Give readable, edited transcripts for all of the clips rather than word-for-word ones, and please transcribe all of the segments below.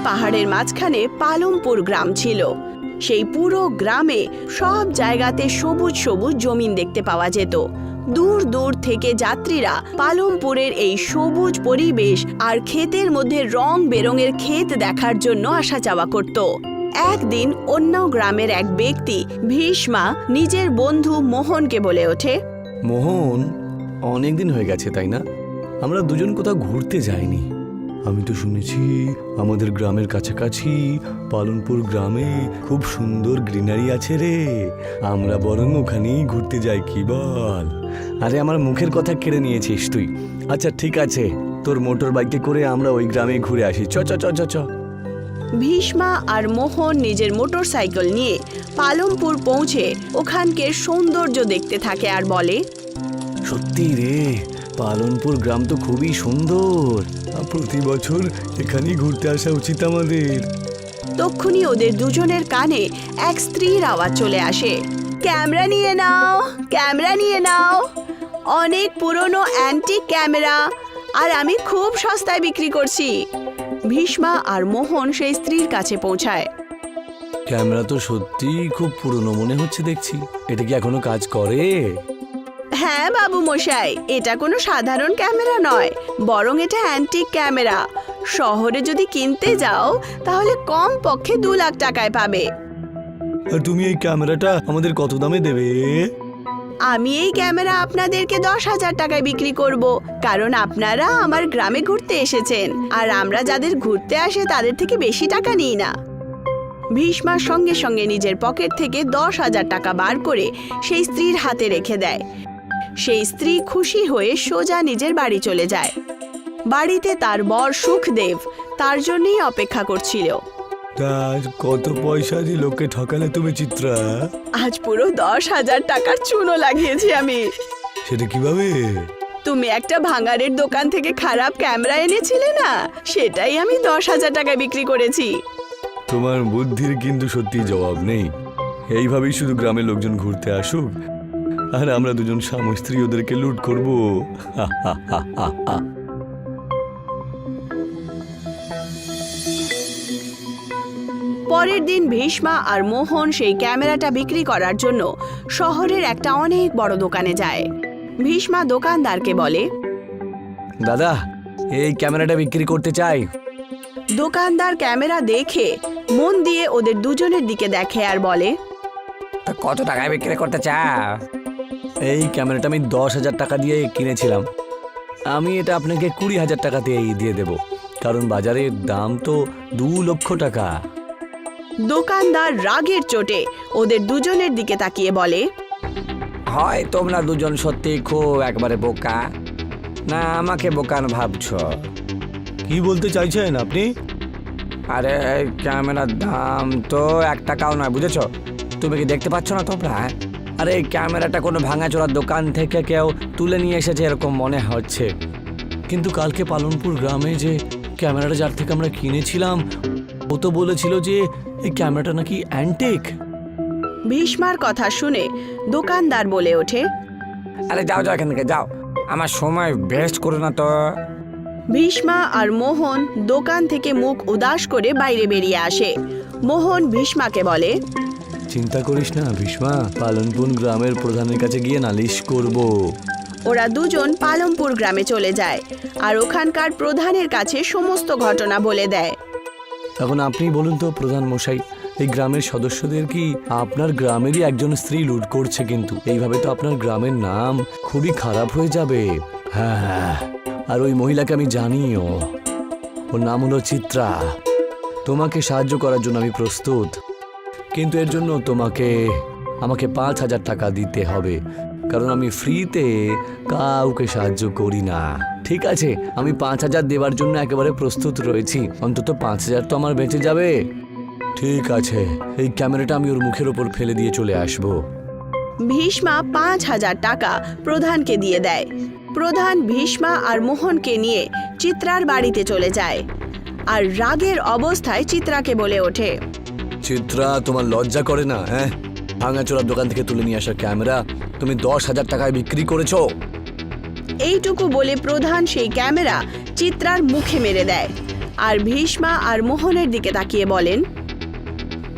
পাহাড়ের মাঝখানে পালমপুর গ্রাম ছিল। সেই পুরো গ্রামে সব জায়গাতে সবুজ সবুজ জমিন দেখতে পাওয়া যেত। দূর দূর থেকে যাত্রীরা পালমপুরের এই সবুজ পরিবেশ আর ক্ষেতের মধ্যে রং বেরঙের ক্ষেত দেখার জন্য আসা যাওয়া করত। একদিন অন্য গ্রামের এক ব্যক্তি ভীষ্মা নিজের বন্ধু মোহনকে বলে ওঠে, মোহন, অনেকদিন হয়ে গেছে তাই না? আমরা দুজন কোথাও ঘুরতে যাইনি। আমি তো শুনেছি আমাদের গ্রামের কাছাকাছি পালনপুর গ্রামে খুব সুন্দর গ্রিনারি আছে রে। আমরা বরং ওখানেই ঘুরতে যাই, কি বল? আরে আমার মুখের কথা কেড়ে নিয়েছিস তুই। আচ্ছা ঠিক আছে, তোর মোটর বাইকে করে আমরা ওই গ্রামে ঘুরে আসি। চ চ চ চ চ। ভীষ্মা আর মোহন নিজের মোটর সাইকেল নিয়ে পালমপুর পৌঁছে ওখানকার সৌন্দর্য দেখতে থাকে আর বলে, সত্যি রে, পালনপুর গ্রাম তো খুবই সুন্দর। প্রতি বছর এখানেই ঘুরতে আসা উচিত আমাদের। তক্ষুনি ওদের দুজনের কানে এক স্ত্রীর আওয়াজ চলে আসে, ক্যামেরা নিয়ে নাও, ক্যামেরা নিয়ে নাও। অনেক পুরনো অ্যান্টিক ক্যামেরা, আর আমি খুব সস্তায় বিক্রি করছি। ভীষ্মা আর মোহন সেই স্ত্রীর কাছে পৌঁছায়। ক্যামেরা তো সত্যি খুব পুরনো মনে হচ্ছে দেখছি। এটা কি এখনো কাজ করে? হ্যাঁ বাবু মশাই, এটা কোনো সাধারণ ক্যামেরা নয়, বরং এটা অ্যান্টিক ক্যামেরা। শহরে যদি কিনতে যাও তাহলে কম পক্ষে 2 লাখ টাকায় পাবে। আর তুমি এই ক্যামেরাটা আমাদের কত দামে দেবে? আমি এই ক্যামেরা আপনাদেরকে 10,000 টাকায় বিক্রি করব, কারণ আপনারা আমার গ্রামে ঘুরতে এসেছেন, আর আমরা যাদের ঘুরতে আসে তাদের থেকে বেশি টাকা নিই না। ভীষ্মার সঙ্গে সঙ্গে নিজের পকেট থেকে 10,000 টাকা বার করে সেই স্ত্রীর হাতে রেখে দেয়। সেই স্ত্রী খুশি হয়ে সোজা নিজের বাড়ি চলে যায়। বাড়িতে তার বর সুখদেব তার জন্যই অপেক্ষা করছিল। আজ কত পয়সা দিয়ে লোককে ঠকালে তুমি চিত্রা? আজ পুরো 10,000 টাকার চুনো লাগিয়েছি আমি। সেটা কিভাবে? তুমি একটা ভাঙাড়ের দোকান থেকে খারাপ ক্যামেরা এনেছিলে না, সেটাই আমি 10,000 টাকায় বিক্রি করেছি। তোমার বুদ্ধির কিন্তু সত্যি জবাব নেই। এইভাবেই শুধু গ্রামের লোকজন ঘুরতে আসুক, আর আমরা দুজন স্বামী স্ত্রী ওদেরকে লুট করব। পরের দিন ভীষ্মা আর মোহন সেই ক্যামেরাটা বিক্রি করার জন্য শহরের একটা অনেক বড় দোকানে যায়। ভীষ্মা দোকানদারকে বলে, দাদা, এই ক্যামেরাটা বিক্রি করতে চাই। দোকানদার ক্যামেরা দেখে মন দিয়ে ওদের দুজনের দিকে দেখে আর বলে, তা কত টাকায় বিক্রি করতে চাও? এই ক্যামেরাটা আমি 10,000 টাকা দিয়ে কিনেছিলাম। আমি এটা আপনাকে 20,000 টাকাতেই দিয়ে দেব, কারণ বাজারের দাম তো 2 লক্ষ টাকা। দোকানদার রাগের চোটে ওদের দুজনের দিকে তাকিয়ে বলে, হয় তোমরা দুজন সত্যি খুব একবারে বোকা, না আমাকে বোকান ভাবছো? কি বলতে চাইছেন আপনি? আরে ক্যামেরার দাম তো 1 টাকাও নয়, বুঝেছো? তুমি কি দেখতে পাচ্ছ না তোমরা? আরে এই ক্যামেরাটা কোনো ভাঙাচোরার দোকান থেকে কেউ তুলে নিয়ে এসেছে এরকম মনে হচ্ছে। কিন্তু কালকে পালনপুর গ্রামে যে ক্যামেরাটা যার থেকে আমরা কিনেছিলাম, ও তো বলেছিল যে এই ক্যামেরাটা নাকি অ্যান্টিক। ভীষ্মার কথা শুনে দোকানদার বলে ওঠে, আরে যাও যাও এখান থেকে যাও, আমার সময় বেস্ট করো না তো। ভীষ্মা আর মোহন দোকান থেকে মুখ উদাস করে বাইরে বেরিয়ে আসে। মোহন ভীষ্মাকে বলে, চিন্তা করিস না ভীষ্মা, পালনপুর গ্রামের প্রধানের কাছে গিয়ে নালিশ করব। ওরা দুজন পালমপুর গ্রামে চলে যায় আর ওখানকার প্রধানের কাছে সমস্ত ঘটনা বলে দেয়। এখন আপনি বলুন তো প্রধান মশাই, এই গ্রামের সদস্যদের কি আপনার গ্রামেরই একজন স্ত্রী লুট করছে? কিন্তু এইভাবে তো আপনার গ্রামের নাম খুবই খারাপ হয়ে যাবে। হ্যাঁ, আর ওই মহিলাকে আমি জানিও, ওর নাম হলো চিত্রা। তোমাকে সাহায্য করার জন্য আমি প্রস্তুত, কিন্তু এর জন্য আমাকে 5,000 টাকা দিতে হবে, কারণ আমি ফ্রিতে কাউকে সাহায্য করি না। ঠিক আছে, আমি 5,000 দেওয়ার জন্য একেবারে প্রস্তুত রয়েছি। অন্তত 5,000 তো আমার বেঁচে যাবে। ঠিক আছে, এই ক্যামেরাটা আমি ওর মুখের ওপর ফেলে দিয়ে চলে আসব। ভীষ্মা 5,000 টাকা প্রধানকে দিয়ে দেয়। প্রধান ভীষ্মা আর মোহনকে নিয়ে চিত্রার বাড়িতে চলে যায় আর রাগের অবস্থায় চিত্রাকে বলে ওঠে, চিত্রা, তোমার লজ্জা করে না? হ্যাঁ, ভাঙাচোরার দোকান থেকে তুলে নিয়ে আসা ক্যামেরা তুমি 10,000 টাকায় বিক্রি করেছো। এইটুকু বলে প্রধান সেই ক্যামেরা চিত্রার মুখে মেরে দেয় আর ভীষ্মা আর মোহনের দিকে তাকিয়ে বলেন,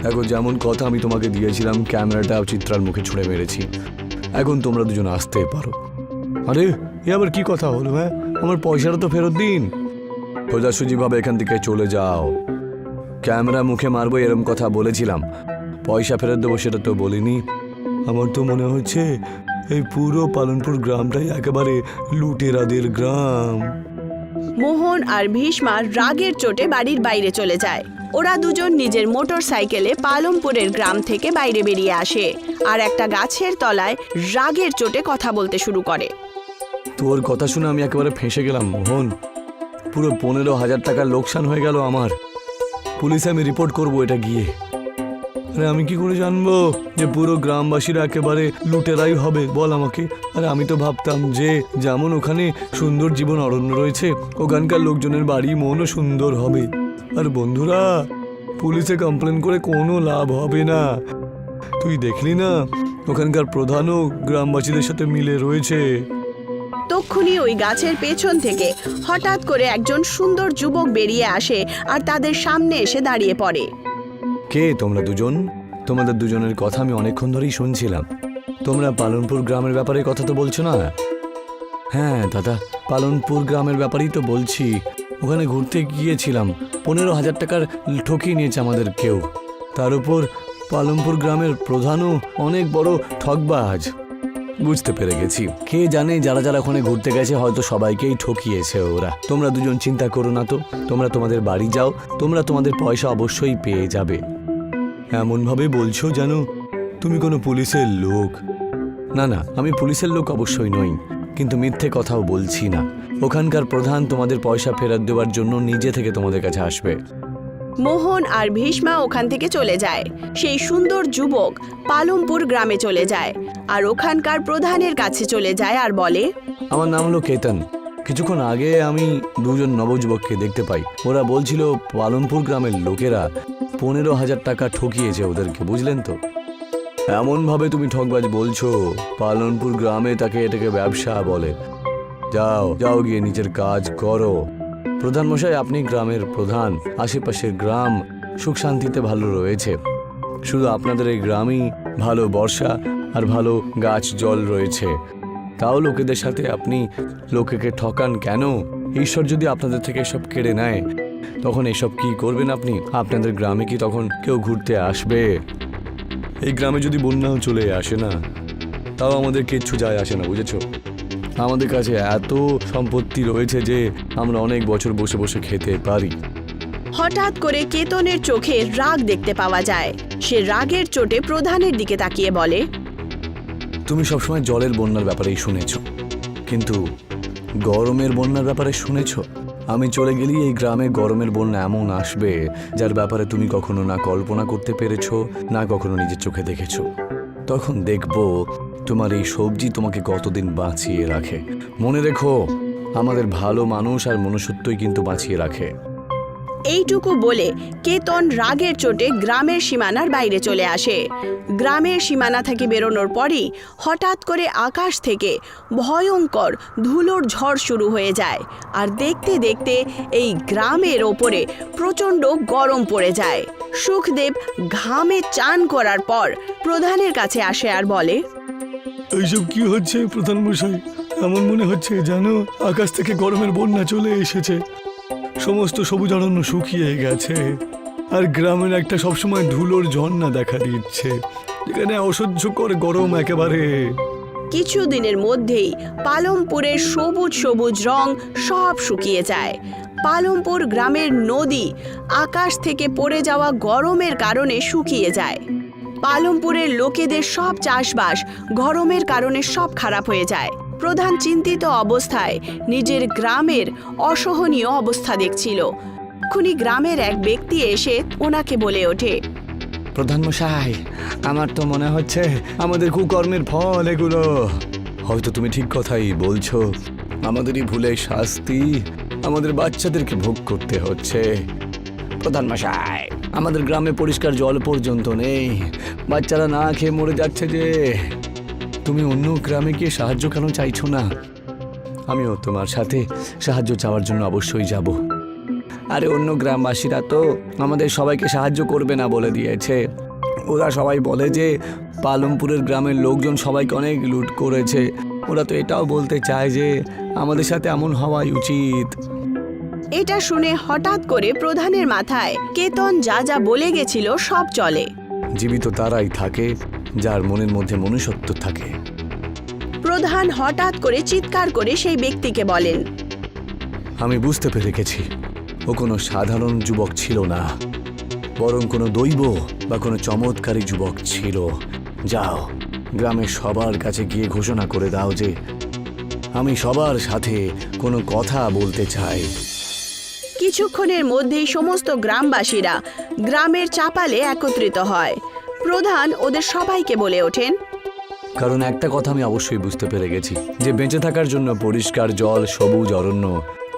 দেখো, যেমন কথা আমি তোমাকে দিয়েছিলাম, ক্যামেরাটা চিত্রার মুখে ছুঁড়ে মেরেছি। এখন তোমরা দুজন আসতে পারো। আরে এ আবার কি কথা হলো? হ্যাঁ, আমার পয়সাটা তো ফেরত দিন। সোজাসুজিভাবে এখান থেকে চলে যাও। ক্যামেরা মুখে মারবো এরম কথা বলেছিলাম, পয়সা ফেরত দেবো সেটা তো বলিনি। আমার তো মনে হচ্ছে এই পুরো পালনপুর গ্রামটাই একেবারে লুটেরাদের গ্রাম। মোহন আর ভীষ্মা রাগের চোটে বাড়ির বাইরে চলে যায়। ওরা দুজন নিজের মোটর সাইকেলে পালমপুরের গ্রাম থেকে বাইরে বেরিয়ে আসে আর একটা গাছের তলায় রাগের চোটে কথা বলতে শুরু করে। তোর কথা শুনে আমি একেবারে ফেঁসে গেলাম মোহন। পুরো 15,000 টাকার লোকসান হয়ে গেল আমার। পুলিশে আমি রিপোর্ট করব এটা গিয়ে। আরে আমি কি করে জানবো যে পুরো গ্রামবাসীরা একেবারে লুটেরাই হবে? বল আমাকে। আরে আমি তো ভাবতাম যে যেমন ওখানে সুন্দর জীবন অরণ্য রয়েছে, ওখানকার লোকজনের বাড়ি মনও সুন্দর হবে। আর বন্ধুরা, পুলিশে কমপ্লেন করে কোনো লাভ হবে না। তুই দেখলি না, ওখানকার প্রধানও গ্রামবাসীদের সাথে মিলে রয়েছে। তক্ষুনি ওই গাছের পেছন থেকে হঠাৎ করে একজন সুন্দর যুবক বেরিয়ে আসে আর তাদের সামনে এসে দাঁড়িয়ে পড়ে। কে তোমরা দুজন? তোমাদের দুজনের কথা আমি অনেকক্ষণ ধরেই শুনছিলাম। তোমরা পালনপুর গ্রামের ব্যাপারে কথা তো বলছো না? হ্যাঁ দাদা, পালনপুর গ্রামের ব্যাপারেই তো বলছি। ওখানে ঘুরতে গিয়েছিলাম, 15,000 টাকার ঠকিয়ে নিয়েছে আমাদের কেউ। তার উপর পালনপুর গ্রামের প্রধানও অনেক বড় ঠকবাজ। বুঝতে পেরে গেছি, কে জানে যারা যারা ওখানে ঘুরতে গেছে হয়তো সবাইকেই ঠকিয়েছে ওরা। তোমরা দুজন চিন্তা করো না তো, তোমরা তোমাদের বাড়ি যাও, তোমরা তোমাদের পয়সা অবশ্যই পেয়ে যাবে। এমনভাবে বলছো যেন তুমি কোনো পুলিশের লোক। না না, আমি পুলিশের লোক অবশ্যই নই, কিন্তু মিথ্যে কথাও বলছি না। ওখানকার প্রধান তোমাদের পয়সা ফেরত দেওয়ার জন্য নিজে থেকে তোমাদের কাছে আসবে। মোহন আর ভীষ্মা ওখান থেকে চলে যায়। সেই সুন্দর যুবক পালমপুর গ্রামে চলে যায় আর ওখানকার প্রধানের কাছে চলে যায় আর বলে, আমার নাম হলো কেতন। কিছুক্ষণ আগে আমি দুজন নবযুবককে দেখতে পাই। ওরা বলছিল পালনপুর গ্রামের লোকেরা 15,000 টাকা ঠকিয়েছে ওদেরকে, বুঝলেন তো? এমনভাবে তুমি ঠকবাজ বলছো, পালনপুর গ্রামে তাকে এটাকে ব্যবসা বলে। যাও যাও, গিয়ে নিজের কাজ করো। প্রধান মশাই, আপনি গ্রামের প্রধান, আশেপাশের গ্রাম সুখ শান্তিতে ভালো রয়েছে। শুধু আপনাদের এই গ্রামই ভালো বর্ষা আর ভালো গাছ জল রয়েছে। তাও লোকেদের সাথে আপনি লোকেকে ঠকান কেন? ঈশ্বর যদি আপনাদের থেকে এসব কেড়ে নেয় তখন এসব কি করবেন আপনি? আপনাদের গ্রামে কি তখন কেউ ঘুরতে আসবে? এই গ্রামে যদি বন্যাও চলে আসে না, তাও আমাদের কিচ্ছু যায় আসে না, বুঝেছো? আমাদের কাছে এত সম্পত্তি রয়েছে যে আমরা অনেক বছর বসে বসে খেতে পারি। হঠাৎ করে কেতনের চোখে রাগ দেখতে পাওয়া যায়। সে রাগের চোটে প্রধানের দিকে তাকিয়ে বলে, তুমি সবসময় জলের বন্যার ব্যাপারেই শুনেছ, কিন্তু গরমের বন্যার ব্যাপারে শুনেছ? আমি চলে গেলেই এই গ্রামে গরমের বন্যা এমন আসবে যার ব্যাপারে তুমি কখনো না কল্পনা করতে পেরেছো, না কখনো নিজের চোখে দেখেছো। তখন দেখবো তোমার এই সবজি তোমাকে কতদিন বাঁচিয়ে রাখে। মনে রেখো, আমাদের ভালো মানুষ আর মনুষ্যত্বই কিন্তু বাঁচিয়ে রাখে। এইটুকু বলে কেতন রাগের চোটে গ্রামের সীমানার বাইরে চলে আসে। গ্রামের সীমানা থেকে বেরোনোর পরই হঠাৎ করে আকাশ থেকে ভয়ঙ্কর ধুলোর ঝড় শুরু হয়ে যায় আর দেখতে দেখতে এই গ্রামের ওপরে প্রচণ্ড গরম পড়ে যায়। সুখদেব ঘামে চান করার পর প্রধানের কাছে আসে আর বলে, এইসব কি হচ্ছে প্রধান মশাই? এমন মনে হচ্ছে জানো আকাশ থেকে গরমের বন্যা চলে এসেছে। সমস্ত সবুজ অরণ্য শুকিয়ে গেছে আর গ্রামের একটা সবসময় ধুলোর ঝর্ণা দেখা দিচ্ছে, যেখানে অসহ্যকর গরম একেবারে। কিছুদিনের মধ্যেই পালমপুরের সবুজ সবুজ রং সব শুকিয়ে যায়। পালমপুর গ্রামের নদী আকাশ থেকে পড়ে যাওয়া গরমের কারণে শুকিয়ে যায়। পালমপুরের লোকেদের সব চাষবাস গরমের কারণে সব খারাপ হয়ে যায়। প্রধান চিন্তিত অবস্থায় নিজের গ্রামের অসহনীয় অবস্থা দেখছিল। খুনি গ্রামের এক ব্যক্তি এসে ওনাকে বলে ওঠে, প্রধান মশাই, আমার তো মনে হচ্ছে আমাদের কুকর্মের ফল এগুলো। হয়তো তুমি ঠিক কথাই বলছো, আমাদেরই ভুলের শাস্তি আমাদের বাচ্চাদেরকে ভোগ করতে হচ্ছে। প্রধান মশাই, আমাদের গ্রামে পরিষ্কার জল পর্যন্ত নেই, বাচ্চারা না খেয়ে মরে যাচ্ছে যে। তুমি অন্য গ্রামে গিয়ে সাহায্য কেন চাইছো না? আমিও তোমার সাথে সাহায্য চাওয়ার জন্য অবশ্যই যাব। আরে অন্য গ্রামবাসীরা তো আমাদের সবাইকে সাহায্য করবে না বলে দিয়েছে। ওরা সবাই বলে যে পালমপুরের গ্রামের লোকজন সবাইকে অনেক লুট করেছে। ওরা তো এটাও বলতে চায় যে আমাদের সাথে এমন হওয়াই উচিত। এটা শুনে হঠাৎ করে প্রধানের মাথায় কেতন যা যা বলে গেছিল সব চলে। জীবিত তারাই থাকে যার মনের মধ্যে মনুষ্যত্ব থাকে। প্রধান হঠাৎ করে চিৎকার করে সেই ব্যক্তিকে বলেন, আমি বুঝতে পেরে গেছি, ও কোনো সাধারণ যুবক ছিল না, বরং কোনো দৈব বা কোনো চমৎকারী যুবক ছিল। যাও, গ্রামের সবার কাছে গিয়ে ঘোষণা করে দাও যে আমি সবার সাথে কোনো কথা বলতে চাই। কিছুক্ষণের মধ্যেই সমস্ত গ্রামবাসীরা গ্রামের চাপালে একত্রিত হয়। প্রধান ওদের সবাইকে বলে ওঠেন, কারণ একটা কথা আমি অবশ্যই বুঝতে পেরে গেছি যে বেঁচে থাকার জন্য পরিষ্কার জল, সবুজ অরণ্য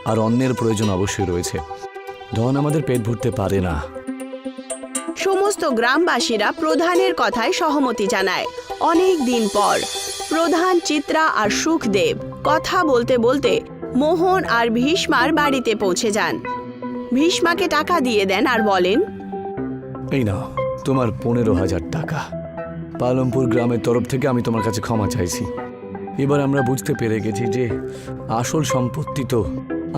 আর অন্নের প্রয়োজন অবশ্যই রয়েছে। ধন আমাদের পেট ভরতে পারে না। সমস্ত গ্রামবাসীরা প্রধানের কথায় সহমতি জানায়। অনেক দিন পর প্রধান, চিত্রা আর সুখদেব কথা বলতে বলতে মোহন আর ভীষ্মার বাড়িতে পৌঁছে যান। ভীষ্মাকে টাকা দিয়ে দেন আর বলেন, এই নাও তোমার 15,000 টাকা। পালমপুর গ্রামের তরফ থেকে আমি তোমার কাছে ক্ষমা চাইছি। এবার আমরা বুঝতে পেরে গেছি যে আসল সম্পত্তি তো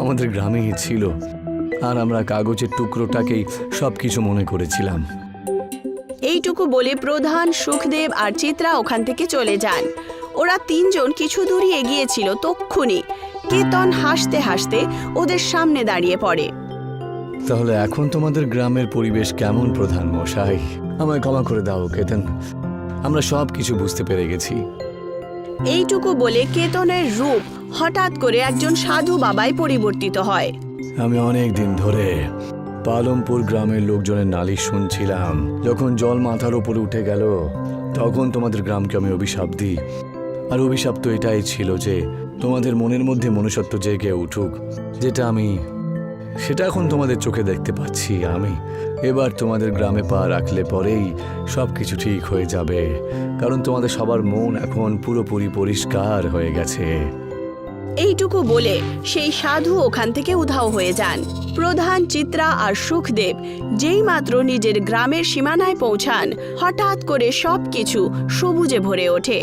আমাদের গ্রামেই ছিল, আর আমরা কাগজের টুকরোটাকেই সবকিছু মনে করেছিলাম। এইটুকু বলে প্রধান, সুখদেব আর চিত্রা ওখান থেকে চলে যান। ওরা তিনজন কিছু দূরই এগিয়েছিল, তক্ষুনি কেতন হাসতে হাসতে ওদের সামনে দাঁড়িয়ে পড়ে। তাহলে এখন তোমাদের গ্রামের পরিবেশ কেমন প্রধান মশাই? আমায় ক্ষমা করে দাও কেতন, আমরা সব কিছু বুঝতে পেরে গেছি। এইটুকু বলে কেতনের রূপ হঠাৎ করে একজন সাধু বাবায় পরিবর্তিত হয়। আমি অনেক দিন ধরে পালমপুর গ্রামের লোকজনের নালিশ শুনছিলাম। যখন জল মাথার উপরে উঠে গেল তখন তোমাদের গ্রামকে আমি অভিশাপ দিই। আর অভিশাপ তো এটাই ছিল যে তোমাদের মনের মধ্যে মনুষ্যত্ব জেগে উঠুক, সেটা এখন তোমাদের চোখে দেখতে পাচ্ছি আমি। এবার তোমাদের গ্রামে পা রাখলে পরেই সব কিছু ঠিক হয়ে যাবে, কারণ তোমাদের সবার মন এখন পুরোপুরি পরিষ্কার হয়ে গেছে। এইটুকু বলে সেই সাধু ওখান থেকে উধাও হয়ে যান। প্রধান, চিত্রা আর সুখদেব যেই মাত্র নিজের গ্রামের সীমানায় পৌঁছান, হঠাৎ করে সবকিছু সবুজে ভরে ওঠে।